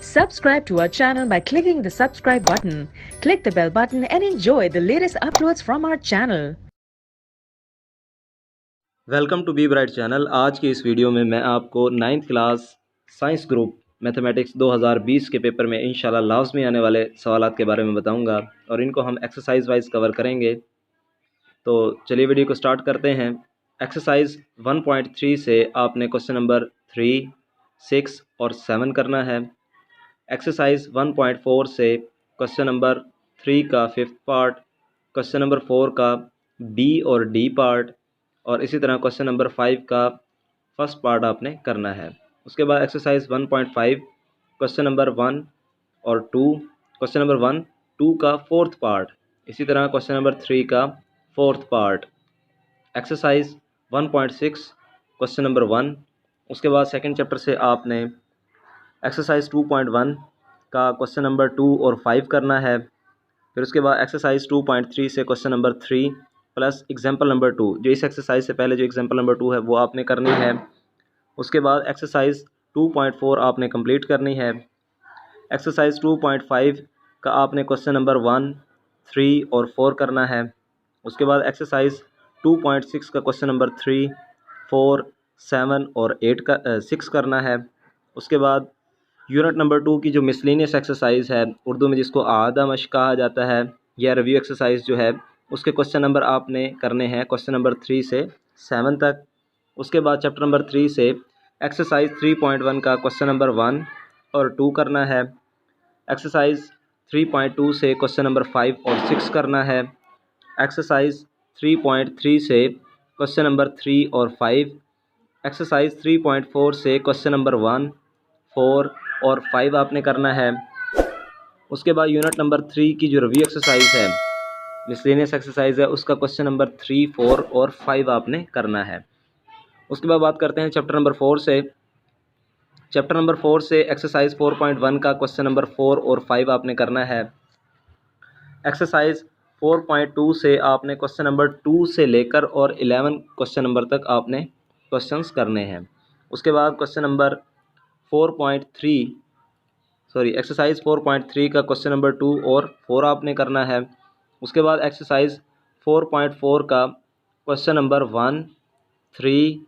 Subscribe to our channel by clicking the subscribe button. Click the bell button and enjoy the latest uploads from our channel. Welcome to Be Bright channel. आज की इस video में मैं आपको 9th class science group mathematics 2020 के paper में इंशाल्लाह लाजमी आने वाले सवालात के बारे में बताऊंगा और इनको हम एक्सरसाइज वाइज कवर करेंगे। तो चलिए वीडियो को स्टार्ट करते हैं। एक्सरसाइज 1.3 से आपने क्वेश्चन नंबर 3, 6 और 7 करना है। एक्सरसाइज 1.4 से क्वेश्चन नंबर 3 का 5th पार्ट, क्वेश्चन नंबर 4 का बी और डी पार्ट और इसी तरह क्वेश्चन नंबर 5 का फर्स्ट पार्ट आपने करना है। उसके बाद एक्सरसाइज 1.5 क्वेश्चन नंबर 1 और 2, क्वेश्चन नंबर 1, 2 का 4th पार्ट, इसी तरह क्वेश्चन नंबर 3 का 4th part. Exercise 1.6 question number 1, उसके बाद सेकंड चैप्टर से आपने एक्सरसाइज 2.1 का क्वेश्चन नंबर 2 और 5 करना है। फिर उसके बाद एक्सरसाइज 2.3 से question number 3 plus example number 2, जो इस एक्सरसाइज से पहले जो एग्जाम्पल नंबर 2 है वो आपने करनी है। उसके बाद एक्सरसाइज 2.4 आपने कंप्लीट करनी है। एक्सरसाइज 2.5 का आपने क्वेश्चन नंबर 1, 3 और 4 करना है। उसके बाद एक्सरसाइज 2.6 का क्वेश्चन नंबर 3, 4, 7 और 8 का 6 करना है। उसके बाद यूनिट नंबर 2 की जो मिसलिनियस एक्सरसाइज है, उर्दू में जिसको आधा मश्क कहा जाता है, या रिव्यू एक्सरसाइज जो है, उसके क्वेश्चन नंबर आपने करने हैं क्वेश्चन नंबर 3 से 7 तक। उसके बाद चैप्टर नंबर 3 से एक्सरसाइज 3.1 का क्वेश्चन नंबर 1 और 2 करना है। एक्सरसाइज 3.2 से क्वेश्चन नंबर 5 और 6 करना है। एक्सरसाइज 3.3 से क्वेश्चन नंबर 3 और 5। एक्सरसाइज 3.4 से क्वेश्चन नंबर 1, 4 और 5 आपने करना है। उसके बाद यूनिट नंबर 3 की जो रिव्यू एक्सरसाइज है, मिसलेनियस एक्सरसाइज है, उसका क्वेश्चन नंबर 3, 4 और 5 आपने करना है। उसके बाद बात करते हैं चैप्टर नंबर 4 से। चैप्टर नंबर 4 से एक्सरसाइज 4.1 का क्वेश्चन नंबर 4 और 5 आपने करना है। एक्सरसाइज 4.2 से आपने क्वेश्चन नंबर 2 से लेकर और 11 क्वेश्चन नंबर तक आपने क्वेश्चंस करने हैं। उसके बाद क्वेश्चन नंबर 4.3 एक्सरसाइज 4.3 का क्वेश्चन नंबर 2 और 4 आपने करना है। उसके बाद एक्सरसाइज 4.4 का क्वेश्चन नंबर 1, 3,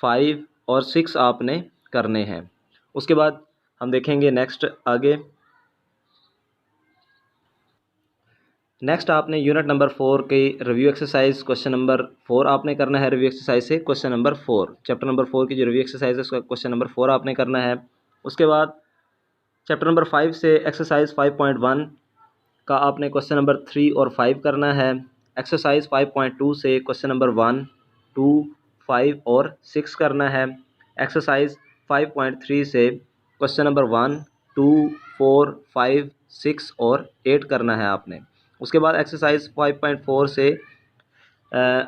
5 और 6 आपने करने हैं। उसके बाद हम देखेंगे नेक्स्ट आपने यूनिट नंबर 4 की रिव्यू एक्सरसाइज क्वेश्चन नंबर 4 आपने करना है। रिव्यू एक्सरसाइज से क्वेश्चन नंबर 4, चैप्टर नंबर 4 की जो रिव्यू एक्सरसाइज है उसका क्वेश्चन नंबर 4 आपने करना है। उसके बाद चैप्टर नंबर 5 से एक्सरसाइज 5.1 का आपने क्वेश्चन नंबर 3 और 5 करना है। एक्सरसाइज 5.2 से क्वेश्चन नंबर 1, 2, 5 और 6 करना है। एक्सरसाइज 5.3 से क्वेश्चन नंबर 1, 2, 4, 5, 6 और 8 करना है आपने। उसके बाद एक्सरसाइज 5.4 से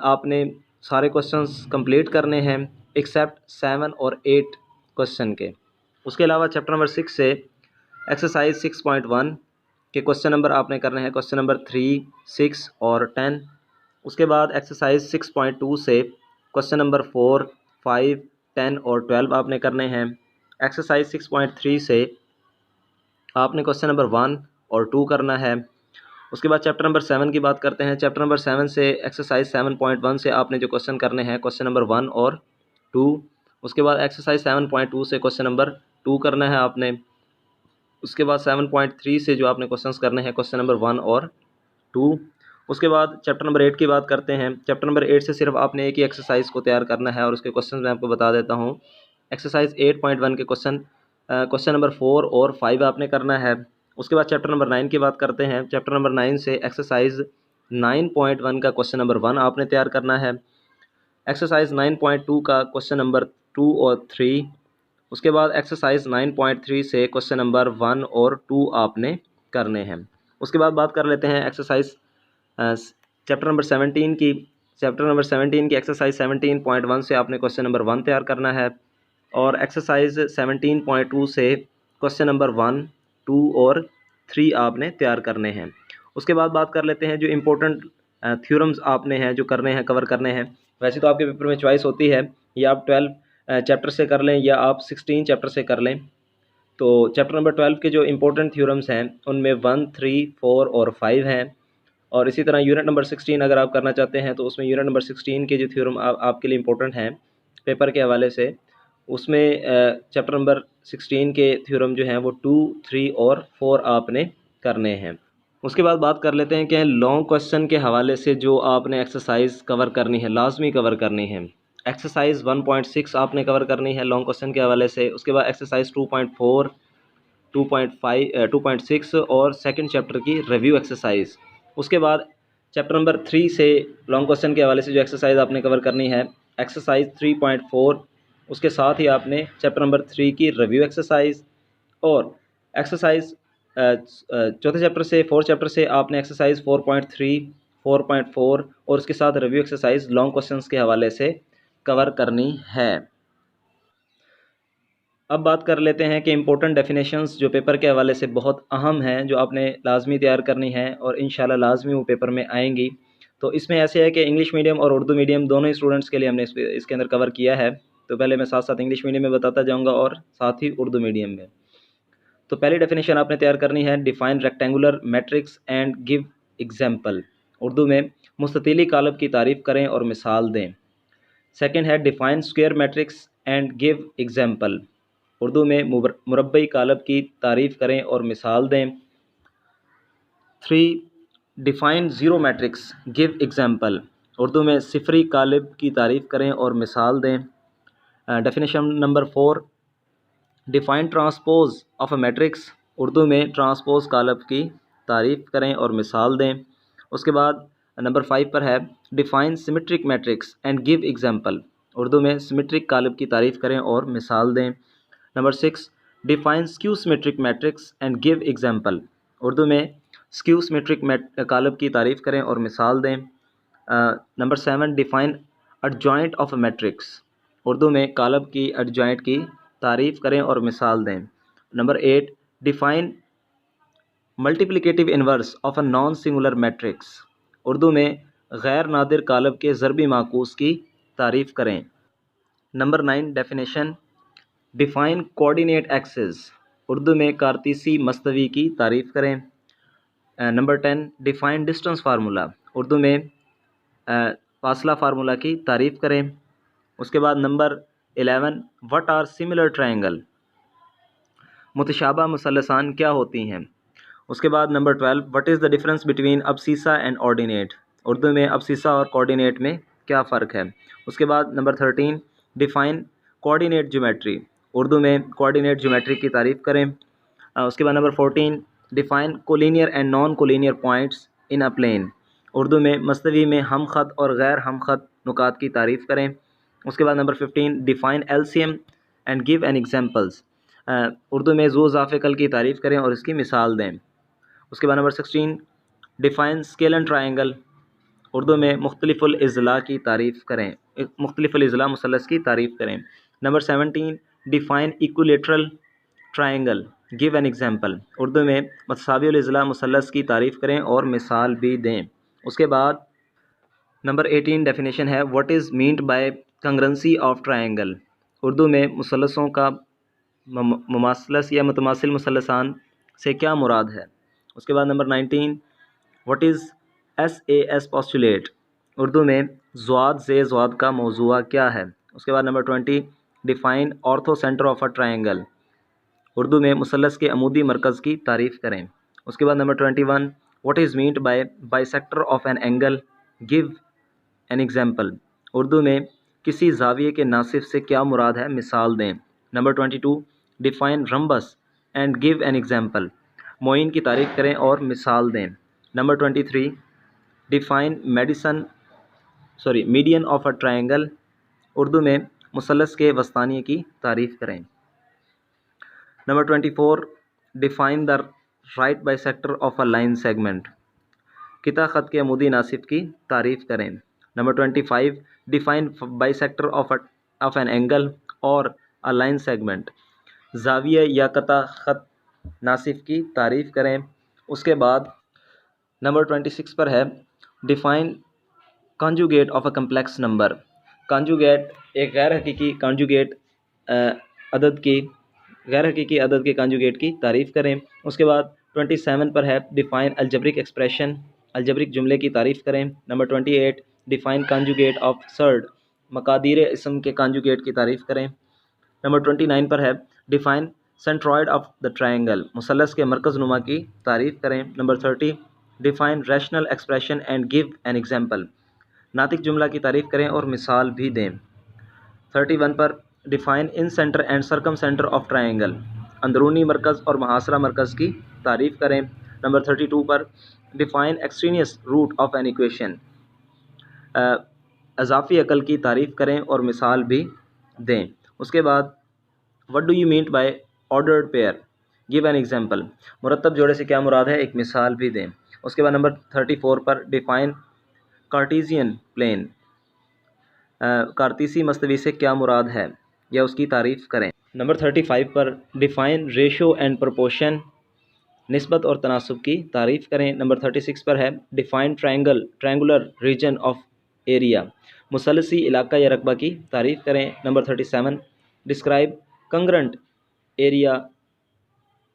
आपने सारे क्वेश्चंस कंप्लीट करने हैं एक्सेप्ट 7 और 8 क्वेश्चन के। उसके अलावा चैप्टर नंबर 6 से एक्सरसाइज 6.1 के क्वेश्चन नंबर आपने करने हैं क्वेश्चन नंबर 3, 6 और 10। उसके बाद एक्सरसाइज 6.2 से क्वेश्चन नंबर 4, 5, 10 और 12 आपने करने हैं। एक्सरसाइज 6.3 से आपने क्वेश्चन नंबर 1 और 2 करना है। उसके बाद चैप्टर नंबर 7 की बात करते हैं। चैप्टर नंबर 7 से एक्सरसाइज 7.1 से आपने जो क्वेश्चन करने हैं क्वेश्चन नंबर 1 और 2। उसके बाद एक्सरसाइज 7.2 से क्वेश्चन नंबर 2 करना है आपने। उसके बाद 7.3 से जो आपने क्वेश्चंस करने हैं क्वेश्चन नंबर 1 और 2। उसके बाद चैप्टर नंबर 8 की बात करते हैं। चैप्टर नंबर 8 से सिर्फ आपने एक ही एक्सरसाइज को तैयार करना है और उसके क्वेश्चन मैं आपको बता देता हूँ। एक्सरसाइज 8.1 के क्वेश्चन नंबर 4 और 5 आपने करना है। उसके बाद चैप्टर नंबर 9 की बात करते हैं। चैप्टर नंबर 9 से एक्सरसाइज 9.1 का क्वेश्चन नंबर 1 आपने तैयार करना है। एक्सरसाइज 9.2 का क्वेश्चन नंबर 2 और 3। उसके बाद एक्सरसाइज 9.3 से क्वेश्चन नंबर 1 और 2 आपने करने हैं। उसके बाद बात कर लेते हैं एक्सरसाइज चैप्टर नंबर 17 की। चैप्टर नंबर 17 की एक्सरसाइज 17.1 से आपने क्वेश्चन नंबर 1 तैयार करना है और एक्सरसाइज 17.2 से क्वेश्चन नंबर 1, 2 और 3 आपने तैयार करने हैं। उसके बाद बात कर लेते हैं जो इम्पोर्टेंट थ्योरम्स आपने हैं जो करने हैं, कवर करने हैं। वैसे तो आपके पेपर में चॉइस होती है, या आप 12 चैप्टर से कर लें या आप 16 चैप्टर से कर लें, तो चैप्टर नंबर 12 के जो इम्पोर्टेंट थ्योरम्स हैं उनमें 1, 3, 4 और 5 हैं। और इसी तरह यूनिट नंबर 16 अगर आप करना चाहते हैं तो उसमें यूनिट नंबर 16 के जो थ्योरम आपके लिए इम्पोर्टेंट हैं पेपर के हवाले से, उसमें चैप्टर नंबर 16 के थ्योरम जो हैं वो 2, 3 और 4 आपने करने हैं। उसके बाद बात कर लेते हैं कि लॉन्ग क्वेश्चन के हवाले से जो आपने एक्सरसाइज कवर करनी है, लाजमी कवर करनी है। एक्सरसाइज 1.6 आपने कवर करनी है लॉन्ग क्वेश्चन के हवाले से। उसके बाद एक्सरसाइज 2.4, 2.5, 2.6 और सेकंड चैप्टर की रिव्यू एक्सरसाइज। उसके बाद चैप्टर नंबर 3 से लॉन्ग क्वेश्चन के हवाले से जो एक्सरसाइज आपने कवर करनी है एक्सरसाइज 3.4। उसके साथ ही आपने चैप्टर नंबर 3 की रिव्यू एक्सरसाइज और एक्सरसाइज चौथे चैप्टर से, फोर्थ चैप्टर से आपने एक्सरसाइज 4.3, 4.4 और उसके साथ रिव्यू एक्सरसाइज लॉन्ग क्वेश्चंस के हवाले से कवर करनी है। अब बात कर लेते हैं कि इम्पोर्टेंट डेफिनेशंस जो पेपर के हवाले से बहुत अहम हैं, जो आपने लाजमी तैयार करनी है और इंशाल्लाह लाजमी वो पेपर में आएंगी। तो इसमें ऐसे है कि इंग्लिश मीडियम और उर्दू मीडियम दोनों ही स्टूडेंट्स के लिए हमने इसके अंदर कवर किया है। तो पहले मैं साथ साथ इंग्लिश मीडियम में बताता जाऊँगा और साथ ही उर्दू मीडियम में। तो पहली डेफिनेशन आपने तैयार करनी है, define rectangular matrix and give example. Urdu में मुस्ततीली कालब की तारीफ़ करें और मिसाल दें। सेकंड है define square matrix and give example. Urdu में मुरब्बई कालब की तारीफ़ करें और मिसाल दें। 3, define zero matrix give example. Urdu में सिफरी कालब की तारीफ़ करें और मिसाल दें। Definition number 4, define transpose of a matrix. Urdu में ट्रांसपोज कालब की तारीफ़ करें और मिसाल दें। उसके बाद नंबर 5 पर है define symmetric matrix and give example. Urdu में सिमेट्रिक कालब की तारीफ़ करें और मिसाल दें। Number 6, define skew symmetric matrix and give example. Urdu में स्क्यू सिमेट्रिक कालब की तारीफ़ करें और मिसाल दें। Number 7, define adjoint of a matrix. Urdu में कालब की एडजॉइंट की तारीफ़ करें और मिसाल दें। Number 8, define multiplicative inverse of a non singular matrix. Urdu में गैर नादिर कालब के ज़रबी माकूस की तारीफ़ करें। Number 9, definition define coordinate axis. Urdu में कारतीसी मस्तवी की तारीफ़ करें। Number 10, define distance formula. Urdu में फासला फार्मूला की तारीफ़ करें। उसके बाद number 11, what are similar triangle. मुतशाबा मुसल्लसान क्या होती हैं। उसके बाद number 12, what is the difference between abscissa and ordinate. Urdu में अबसीसा और कोऑर्डिनेट में क्या फ़र्क है। उसके बाद number 13, define coordinate geometry. Urdu में कोऑर्डिनेट ज्योमेट्री की तारीफ़ करें। उसके बाद number 14, define collinear and non collinear points in a plane. Urdu में मस्तवी में हम ख़त और गैर हम ख़त नुकात की तारीफ़ करें। उसके बाद number 15, define LCM and give N examples. Urdu में ज़ू ज़ाफ़े कल की तारीफ़ करें और इसकी मिसाल दें। उसके बाद number 16, define scalene triangle. Urdu में मुख्तलिफुल इज़ला की तारीफ़ करें, मुख्तलिफुल इज़ला मुसल्लस की तारीफ़ करें। Number 17, define equilateral triangle give an example. Urdu में मुतसावियुल इज़ला मुसल्लस की तारीफ़ करें और मिसाल भी दें। उसके बाद नंबर 18, डेफिनेशन है what is meant by congruency of triangle. Urdu में मुसल्लसों का मुमासलस या मुतमासिल मुसल्लसान से क्या मुराद है। उसके बाद number 19, what is SAS postulate. Urdu में ज़्वाद से ज़्वाद का मौज़ूआ क्या है। उसके बाद number 20, define ortho centre of a triangle. Urdu में मुसल्लस के अमूदी मरकज़ की तारीफ़ करें। उसके बाद number 21, what is meant bye bisector of an angle give an example. Urdu में किसी ज़ाविये के नासिफ से क्या मुराद है, मिसाल दें। Number 22, define rhombus and give an example. मोइन की तारीफ़ करें और मिसाल दें। Number 23, define median of a triangle. Urdu में मुसल्लस के वस्तानी की तारीफ़ करें। Number 24, define the right bisector of a line segment. किता ख़त के अमूदी नासिफ की तारीफ़ करें। Number 25, define bisector of an angle और अ लाइन सेगमेंट। ज़ाविया या कता ख़त नासिफ की तारीफ़ करें। उसके बाद नंबर 26 पर है define conjugate of a complex number. Conjugate एक गैर हकीकी कॉन्जुगेट अदद की गैर हकीकी अदद के कांजुगेट की तारीफ़ करें। उसके बाद 27 पर है डिफ़ाइन अलजब्रिक एक्सप्रेशन, अलजब्रिक जुमले की तारीफ़ करें। Number 28 define conjugate of surd, मकादीर इसम के कांजुगेट की तारीफ़ करें। नंबर 29 पर है define centroid of the triangle, मुसल्लस के मरकज़ नुमा की तारीफ़ करें। Number 30 define rational expression and give an example, नातिक जुमला की तारीफ़ करें और मिसाल भी दें। 31 पर define incentre and circumcentre of triangle, अंदरूनी मरकज़ और मुहासरा मरकज़ की तारीफ़ करें। नंबर 32 पर define extraneous root of an equation, अज़ाफ़ी अकल की तारीफ़ करें और मिसाल भी दें। उसके बाद what do you mean by ordered pair, give an example, मुरतब जोड़े से क्या मुराद है, एक मिसाल भी दें। उसके बाद नंबर 34 पर डिफ़ाइन कार्टीज़ियन प्लेन, कारतीसी मस्तवी से क्या मुराद है या उसकी तारीफ़ करें। नंबर 35 पर डिफ़ाइन रेशो एंड प्रोपोर्शन, निस्बत और तनासुब की तारीफ़ करें। नंबर 36 पर है define triangular region of area, मुसलसी इलाका या रकबा की तारीफ़ करें। Number 37 describe congruent area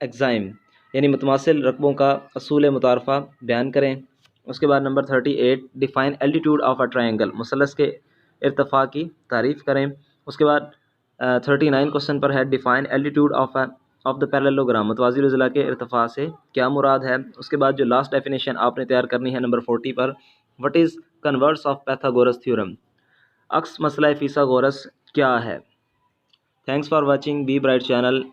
axiom, यानी मुतमासिल रकबों का असूल मुतारफ़ा बयान करें। उसके बाद number 38 define altitude of a triangle, मुसल्लस के इर्तफ़ा की तारीफ़ करें। उसके बाद 39 क्वेश्चन पर है define altitude of the parallelogram, मुतवाज़िल अज़ला के इर्तफ़ा से क्या मुराद है। उसके बाद जो लास्ट डेफिनेशन आपने तैयार करनी है नंबर 40 पर, what is converse of Pythagoras theorem, अक्स मसला फिसागोरस क्या है। Thanks for watching Be Bright channel.